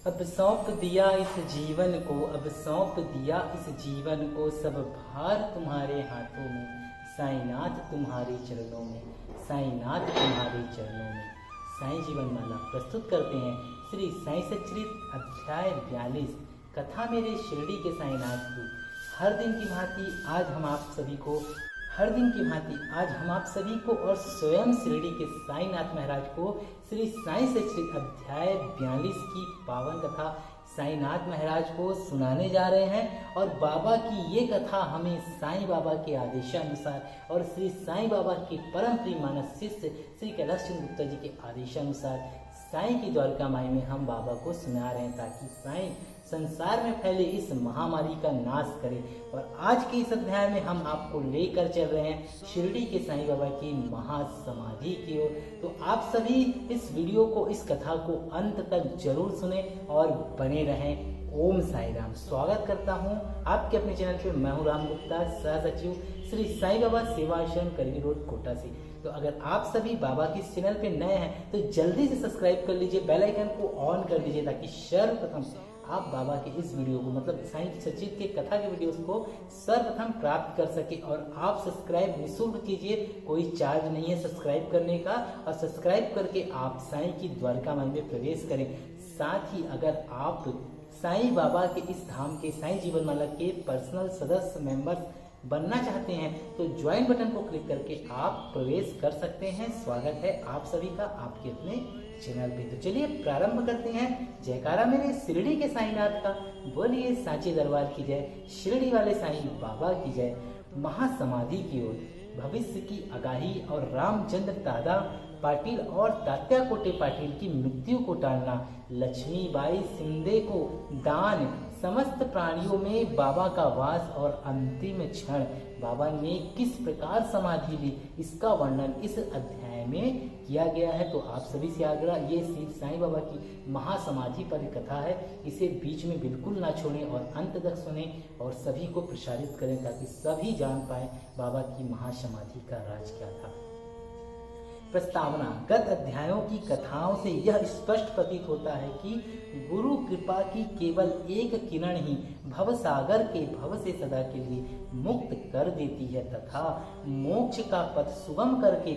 अब सौंप दिया इस जीवन को, अब सौंप दिया इस जीवन को, सब भार तुम्हारे हाथों में, साईनाथ तुम्हारे चरणों में, साईनाथ तुम्हारे चरणों में। साईं जीवन माला प्रस्तुत करते हैं श्री साईं सच्चरित अध्याय 42, कथा मेरे शिरडी के साईनाथ की। हर दिन की भांति आज हम आप सभी को और स्वयं शिरडी के साईनाथ महाराज को श्री साईं सच्चरित अध्याय 42 की पावन कथा साईनाथ महाराज को सुनाने जा रहे हैं। और बाबा की ये कथा हमें साईं बाबा के आदेशानुसार और श्री साईं बाबा के परम प्रिय मानस शिष्य श्री कैलाश चंद्र गुप्ता जी के आदेशानुसार साईं की द्वारका माई में हम बाबा को सुना रहे हैं, ताकि साईं संसार में फैले इस महामारी का नाश करे। और आज के इस अध्याय में हम आपको लेकर चल रहे हैं शिरडी के साईं बाबा की महासमाधि की ओर। तो आप सभी इस वीडियो को, इस कथा को अंत तक जरूर सुने और बने रहें। ओम साई राम। स्वागत करता हूं आपके अपने चैनल पे। मैं हूं राम गुप्ता, सह सचिव श्री साईं बाबा सेवा आश्रम करगी रोड, कोटा से। तो अगर आप सभी बाबा के इस चैनल पे नए हैं तो जल्दी से सब्सक्राइब कर लीजिए, बेल आइकन को ऑन कर दीजिए, ताकि सर्वप्रथम आप बाबा के इस वीडियो को, मतलब साईं सच्चरित के कथा के वीडियोस को सर्वप्रथम प्राप्त कर सके। और आप सब्सक्राइब निःशुल्क कीजिए, कोई चार्ज नहीं है सब्सक्राइब करने का। और सब्सक्राइब करके आप साईं की द्वारका माई में प्रवेश करें। साथ ही अगर आप साईं बाबा के इस धाम के साईं जीवन माला के पर्सनल सदस्य मेंबर्स बनना चाहते हैं तो ज्वाइन बटन को क्लिक करके आप प्रवेश कर सकते हैं। स्वागत है आप सभी का आपके अपने चैनल पे। तो चलिए प्रारंभ करते हैं। जयकारा मेरे शिरडी के साईनाथ का, बोलिए सांची दरबार की जय, शिरडी वाले साईं बाबा की जय। महासमाधि की ओर। भविष्य की आगाही और रामचंद्र दादा पाटिल और तात्या कोटे पाटिल की मृत्यु को टालना, लक्ष्मीबाई शिंदे को दान, समस्त प्राणियों में बाबा का वास और अंतिम क्षण, बाबा ने किस प्रकार समाधि ली, इसका वर्णन इस अध्याय में किया गया है। तो आप सभी से आग्रह, ये श्री साईं बाबा की महासमाधि पर कथा है, इसे बीच में बिल्कुल ना छोड़ें और अंत तक सुने और सभी को प्रसारित करें, ताकि सभी जान पाए बाबा की महासमाधि का राज क्या था। प्रस्तावना। गत अध्यायों की कथाओं से यह स्पष्ट प्रतीत होता है कि गुरु कृपा की केवल एक किरण ही भवसागर के भव से सदा के लिए मुक्त कर देती है तथा मोक्ष का पथ सुगम करके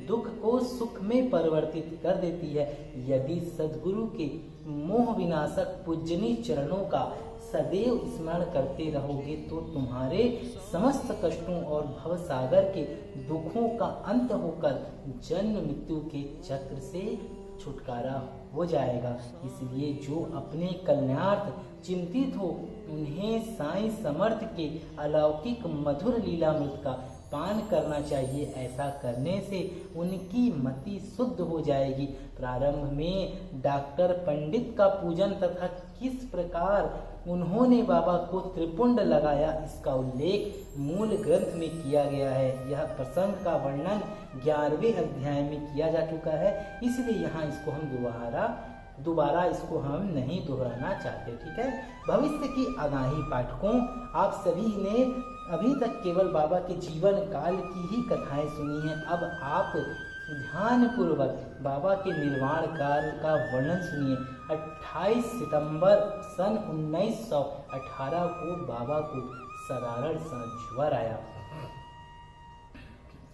दुख को सुख में परिवर्तित कर देती है। यदि सद्गुरु के मोह विनाशक पूजनीय चरणों का सदैव स्मरण करते रहोगे तो तुम्हारे समस्त कष्टों और भवसागर के दुखों का अंत होकर जन्म मृत्यु के चक्र से छुटकारा हो जाएगा। इसलिए जो अपने कल्याणार्थ चिंतित हो उन्हें साईं समर्थ के अलौकिक मधुर लीलामृत का पान करना चाहिए। ऐसा करने से उनकी मति शुद्ध हो जाएगी। प्रारंभ में डॉक्टर पंडित का पूजन तथा किस प्रकार उन्होंने बाबा को त्रिपुंड लगाया, इसका उल्लेख मूल ग्रंथ में किया गया है। यह प्रसंग का वर्णन 11वें अध्याय में किया जा चुका है, इसलिए यहाँ इसको हम दोबारा इसको हम नहीं दोहराना चाहते। ठीक है। भविष्य की आगाही। पाठकों, आप सभी ने अभी तक केवल बाबा के जीवन काल की ही कथाएं सुनी हैं। अब आप ध्यान पूर्वक बाबा के निर्वाण काल का वर्णन सुनिए। 28 सितंबर सन 1918 को बाबा को साधारण सा ज्वर आया।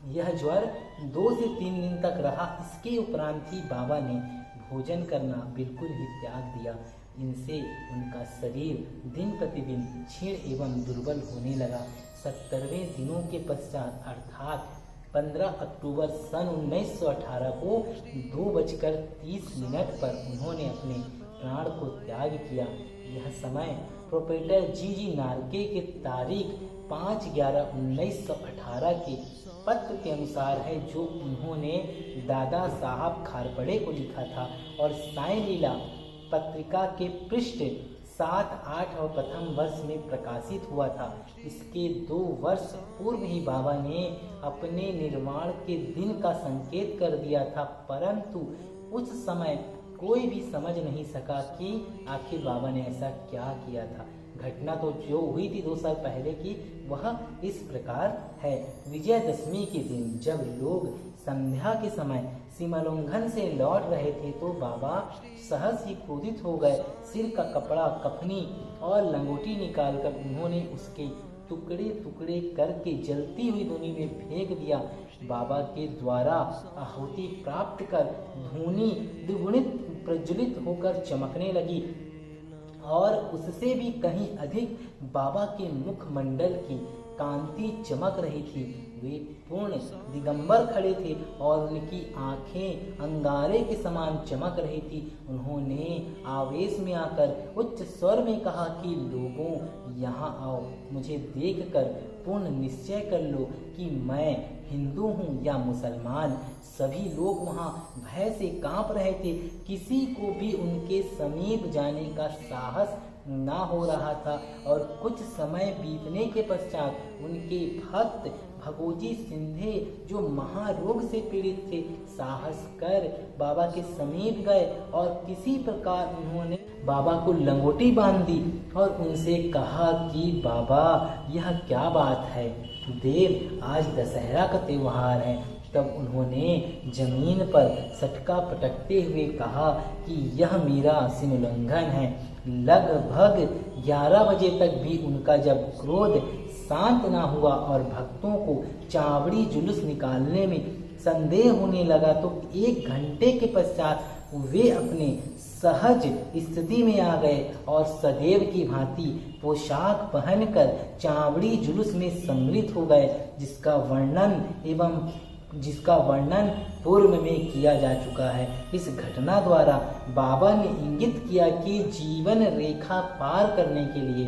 यह ज्वर 2 से 3 दिन तक रहा। इसके उपरांत ही बाबा ने भोजन करना बिल्कुल ही त्याग दिया। इनसे उनका शरीर दिन प्रतिदिन क्षीण एवं दुर्बल होने लगा। 70वें दिनों के पश्चात अर्थात 15 अक्टूबर सन 1918 को 2:30 पर उन्होंने अपने प्राण को त्याग किया। यह समय प्रोफेसर जी नार्के के तारीख 5/11/1918 के पत्र के अनुसार है, जो उन्होंने दादा साहब खारपड़े को लिखा था और साईं लीला पत्रिका के पृष्ठ 7, 8 और प्रथम वर्ष में प्रकाशित हुआ था। इसके 2 वर्ष पूर्व ही बाबा ने अपने निर्वाण के दिन का संकेत कर दिया था, परंतु उस समय कोई भी समझ नहीं सका कि आखिर बाबा ने ऐसा क्या किया था। घटना तो जो हुई थी 2 साल पहले की, वह इस प्रकार है। विजयदशमी के दिन जब लोग संध्या के समय सीमाोल्लंघन से लौट रहे थे तो बाबा सहज ही क्रोधित हो गए। सिर का कपड़ा, कफनी और लंगोटी निकालकर उन्होंने उसके टुकड़े टुकड़े करके जलती हुई धूनी में फेंक दिया। बाबा के द्वारा आहुति प्राप्त कर धूनी द्विगुणित प्रज्वलित होकर चमकने लगी और उससे भी कहीं अधिक बाबा के मुखमंडल की कांति चमक रही थी। वे पूर्ण दिगंबर खड़े थे और उनकी आंखें अंगारे के समान चमक रही थी। उन्होंने आवेश में आकर उच्च स्वर में कहा कि लोगों, यहाँ आओ, मुझे देखकर पूर्ण निश्चय कर लो कि मैं हिंदू हूँ या मुसलमान। सभी लोग वहाँ भय से कांप रहे थे। किसी को भी उनके समीप जाने का साहस ना हो रहा था और कुछ समय बीतने के पश्चात उनके भक्त भगोजी सिंधे, जो महारोग से पीड़ित थे, साहस कर बाबा के समीप गए और किसी प्रकार उन्होंने बाबा को लंगोटी बांध दी और उनसे कहा कि बाबा, यह क्या बात है? देव, आज दशहरा का त्योहार है। तब उन्होंने जमीन पर सटका पटकते हुए कहा कि यह मेरा सीमोल्लंघन है। लगभग 11 बजे तक भी उनका जब क्रोध शांत ना हुआ और भक्तों को चावड़ी जुलूस निकालने में संदेह होने लगा तो 1 घंटे के पश्चात वे अपने सहज स्थिति में आ गए और सदैव की भांति पोशाक पहनकर चावड़ी जुलूस में सम्मिलित हो गए, जिसका वर्णन पूर्व में किया जा चुका है। इस घटना द्वारा बाबा ने इंगित किया कि जीवन रेखा पार करने के लिए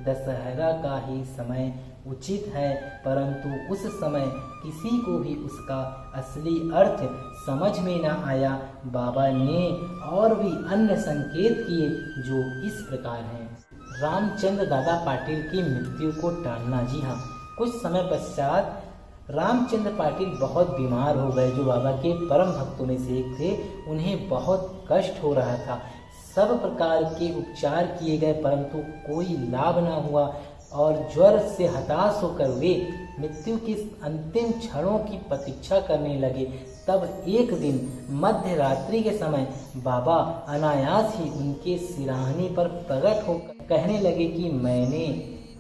दशहरा का ही समय उचित है, परंतु उस समय किसी को भी उसका असली अर्थ समझ में न आया। बाबा ने और भी अन्य संकेत किए जो इस प्रकार हैं। रामचंद्र दादा पाटिल की मृत्यु को टालना। जी हाँ, कुछ समय पश्चात रामचंद्र पाटिल बहुत बीमार हो गए, जो बाबा के परम भक्तों में से एक थे। उन्हें बहुत कष्ट हो रहा था। सब प्रकार के उपचार किए गए परंतु कोई लाभ न हुआ और ज्वर से हताश होकर वे मृत्यु के अंतिम क्षणों की प्रतीक्षा करने लगे। तब एक दिन मध्य रात्रि के समय बाबा अनायास ही उनके सिराहने पर प्रकट होकर कहने लगे कि मैंने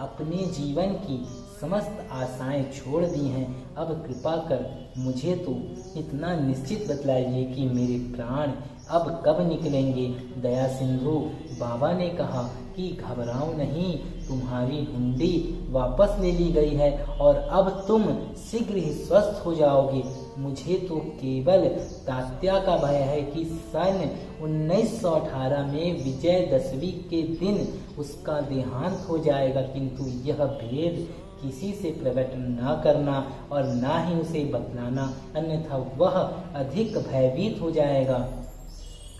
अपने जीवन की समस्त आशाएं छोड़ दी हैं। अब कृपा कर मुझे तो इतना निश्चित बतलाइए कि मेरे प्राण अब कब निकलेंगे। दया सिंधु बाबा ने कहा कि घबराओ नहीं, तुम्हारी हुंडी वापस ले ली गई है और अब तुम शीघ्र ही स्वस्थ हो जाओगे। मुझे तो केवल तात्या का भय है कि सन 1918 में विजयदशमी के दिन उसका देहांत हो जाएगा, किंतु यह भेद किसी से प्रकट न करना और ना ही उसे बतलाना, अन्यथा वह अधिक भयभीत हो जाएगा।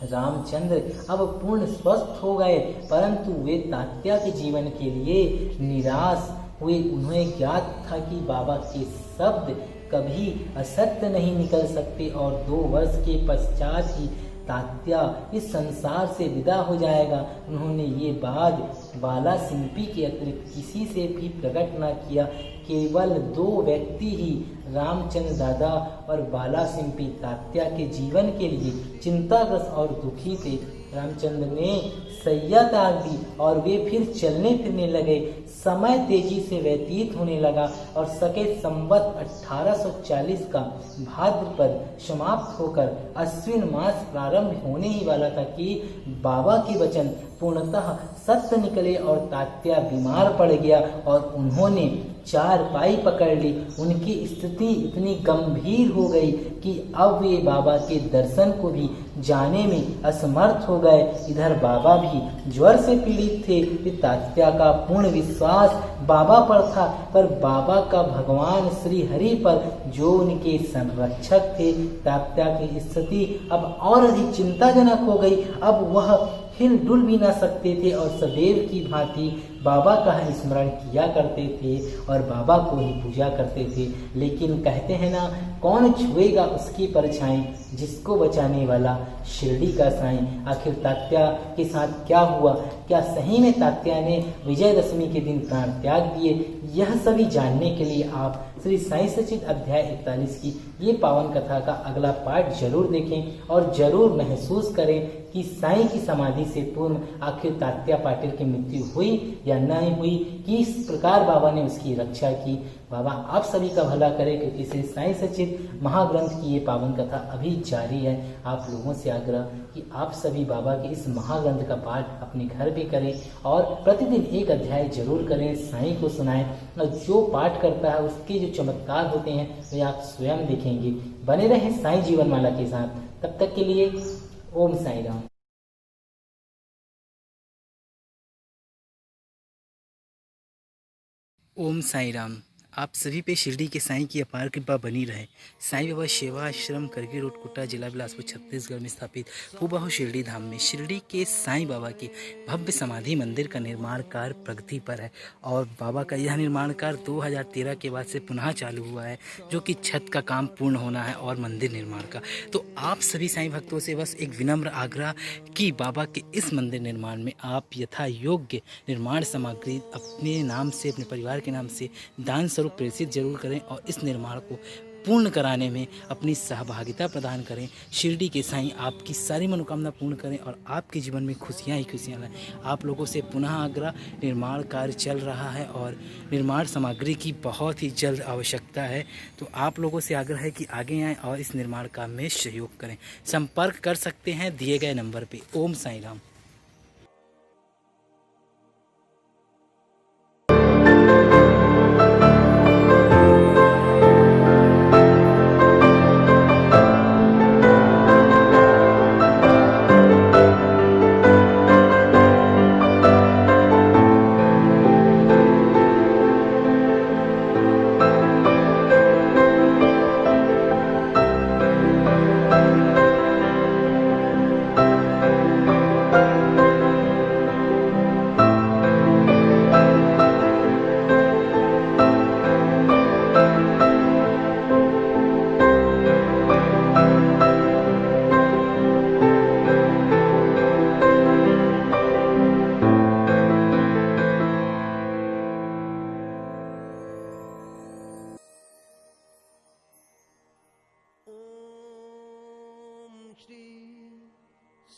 रामचंद्र अब पूर्ण स्वस्थ हो गए परंतु वे तात्या के जीवन के लिए निराश हुए। उन्हें ज्ञात था कि बाबा के शब्द कभी असत्य नहीं निकल सकते और 2 वर्ष के पश्चात ही तात्या इस संसार से विदा हो जाएगा। उन्होंने ये बात बाला सिंपी के अतिरिक्त किसी से भी प्रकट न किया। केवल 2 व्यक्ति ही, रामचंद्र दादा और बाला सिंपी, तात्या के जीवन के लिए चिंताग्रस्त और दुखी थे। रामचंद्र ने सैया त्याग दी और वे फिर चलने फिरने लगे। समय तेजी से व्यतीत होने लगा और सके संवत 1840 का भाद्रपद समाप्त होकर अश्विन मास प्रारंभ होने ही वाला था कि बाबा के वचन पूर्णतः सत्य निकले और तात्या बीमार पड़ गया और उन्होंने चारपाई पकड़ ली। उनकी स्थिति इतनी गंभीर हो गई कि अब वे बाबा के दर्शन को भी जाने में असमर्थ हो गए। इधर बाबा भी ज्वर से पीड़ित थे। तात्या का पूर्ण विश्वास बाबा पर था, पर बाबा का भगवान श्री हरि पर, जो उनके संरक्षक थे। तात्या की स्थिति अब और अधिक चिंताजनक हो गई। अब वह हिल-डुल भी ना सकते थे और सदैव की भांति बाबा का ही स्मरण किया करते थे और बाबा को ही पूजा करते थे। लेकिन कहते हैं ना, कौन छुएगा उसकी परछाई, जिसको बचाने वाला शिरडी का साईं। आखिर तात्या के साथ क्या हुआ? क्या सही में तात्या ने विजयदशमी के दिन प्राण त्याग दिए? यह सभी जानने के लिए आप श्री साई सचित अध्याय 41 की ये पावन कथा का अगला पार्ट जरूर देखें और जरूर महसूस करें कि साईं की समाधि से पूर्व आखिर तात्या पाटिल की मृत्यु हुई या नहीं हुई, किस प्रकार बाबा ने उसकी रक्षा की। बाबा आप सभी का भला करे, क्योंकि श्री साई सचित महाग्रंथ की ये पावन कथा अभी जारी है। आप लोगों से आग्रह कि आप सभी बाबा के इस महाग्रंथ का पाठ अपने घर भी करें और प्रतिदिन एक अध्याय जरूर करें, साईं को सुनाएं और जो पाठ करता है उसके जो चमत्कार होते हैं वे आप स्वयं देखेंगे। बने रहें साईं जीवनमाला के साथ। तब तक के लिए ओम साईं राम। ओम साईं राम। आप सभी पे शिरडी के साईं की अपार कृपा बनी रहे। साईं बाबा सेवा आश्रम करगी रोड कुट्टा, जिला बिलासपुर, छत्तीसगढ़ में स्थापित हूबहू शिरडी धाम में शिरडी के साईं बाबा की भव्य समाधि मंदिर का निर्माण कार्य प्रगति पर है और बाबा का यह निर्माण कार्य 2013 के बाद से पुनः चालू हुआ है, जो कि छत का काम पूर्ण होना है और मंदिर निर्माण का। तो आप सभी साईं भक्तों से बस एक विनम्र आग्रह कि बाबा के इस मंदिर निर्माण में आप यथा योग्य निर्माण सामग्री अपने नाम से, अपने परिवार के नाम से दान स्वरूप प्रेषित जरूर करें और इस निर्माण को पूर्ण कराने में अपनी सहभागिता प्रदान करें। शिरडी के साईं आपकी सारी मनोकामना पूर्ण करें और आपके जीवन में खुशियां ही खुशियां लाएं। आप लोगों से पुनः आग्रह, निर्माण कार्य चल रहा है और निर्माण सामग्री की बहुत ही जल्द आवश्यकता है। तो आप लोगों से आग्रह है कि आगे आएँ और इस निर्माण काम में सहयोग करें। संपर्क कर सकते हैं दिए गए नंबर पर। ओम साईं राम।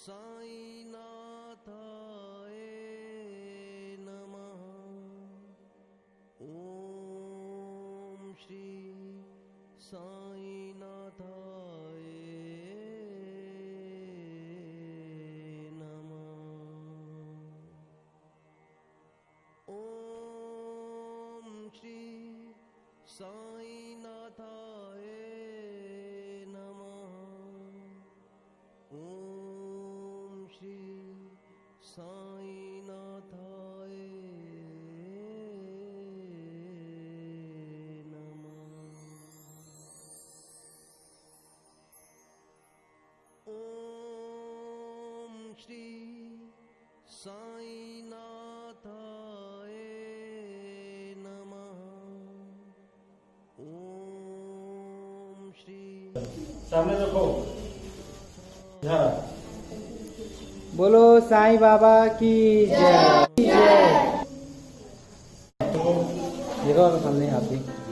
साईनाथाय नमः। ओम श्री साईनाथाय नमः। ओम श्री साईनाथाय नमः। ओम श्री साईनाथाय नमः। ओम श्री साईनाथाय नमः। ओम श्री सामने देखो। हाँ। बोलो साईं बाबा की जय। जय। देखो सामने आप भी।